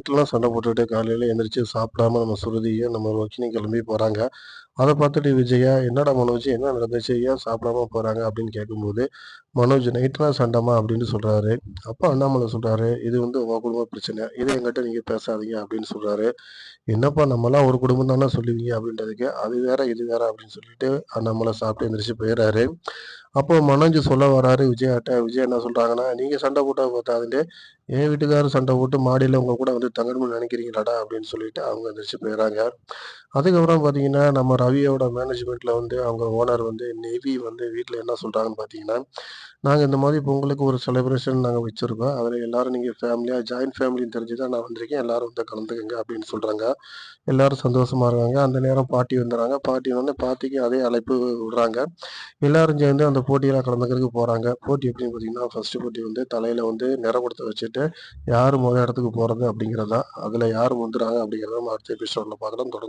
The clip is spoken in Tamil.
வீட்லலாம் சண்டை போட்டுட்டு காலையில எந்திரிச்சு சாப்பிடாம நம்ம சுருதியும் நம்ம ஒர்க்கின்னு கிளம்பி போறாங்க. அத பார்த்துட்டு விஜயா, "என்னடா மனோஜ் என்ன நடந்துச்சு? ஏன் சாப்பிடாம போறாங்க?" அப்படின்னு கேட்கும்போது, "மனோஜ் நைட்லாம் சண்டம்மா" அப்படின்னு சொல்றாரு. அப்ப அண்ணாமலை சொல்றாரு, "இது வந்து உங்க குடும்ப பிரச்சனை. இத என்கிட்ட நீங்க பேசாதீங்க" அப்படின்னு சொல்றாரு. "என்னப்பா நம்மலாம் ஒரு குடும்பம் தான சொல்லுவீங்க" அப்படின்றதுக்கு, "அது வேற, இது வேற" அப்படின்னு சொல்லிட்டு அண்ணாமலை சாப்பிட்டு எந்திரிச்சு போயிறாரு. அப்போ மனோஜ் சொல்ல வராரு விஜயாட்ட. விஜயா என்ன சொல்றாங்கன்னா, "நீங்க சண்டை போட்டா பத்தாதுன்ட்டு, என் வீட்டுக்காரர் சண்டை போட்டு மாடியில உங்க கூட வந்து தங்கணும்னு நெனைக்கிறீங்களாடா?" அப்படின்னு சொல்லிட்டு அவங்க எந்திரிச்சு போயிறாங்க. அதுக்கப்புறம் பார்த்தீங்கன்னா, நம்ம ரவியோட மேனேஜ்மென்ட்ல வந்து அவங்க ஓனர் வந்து நிவி வந்து வீட்ல என்ன சொல்றாங்கன்னு பார்த்தீங்கன்னா, "நாங்க இந்த மாரி பொங்கலுக்கு ஒரு செலிப்ரேஷன் நாங்க வச்சிருக்கோம். அதுல எல்லாரும் நீங்க ஃபேமிலியா ஜாயிண்ட் ஃபேமிலின்னு தெரிஞ்சு தான் நான் வந்திருக்கேன். எல்லாரும் வந்து கலந்துக்கங்க" அப்படின்னு சொல்றாங்க. எல்லாரும் சந்தோஷமா இருக்காங்க. அந்த நேரம் பாட்டி வந்துர்றாங்க. பாட்டி வந்து பாட்டிக்கு அதே அழைப்பு விடுறாங்க. எல்லாரும் சேர்ந்து அந்த போட்டியில கலந்துக்கிறதுக்கு போறாங்க. போட்டி எப்படின்னு பார்த்தீங்கன்னா, ஃபர்ஸ்ட் போட்டி வந்து தலையில வந்து நிறகுடத்த வச்சுட்டு, யாரு மொத இடத்துக்கு போறது அப்படிங்கிறது தான். அதுல யாரு முந்துறாங்க அப்படிங்கிறத நம்ம அடுத்த எபிசோட்ல பார்க்கலாம். தொடர்ந்து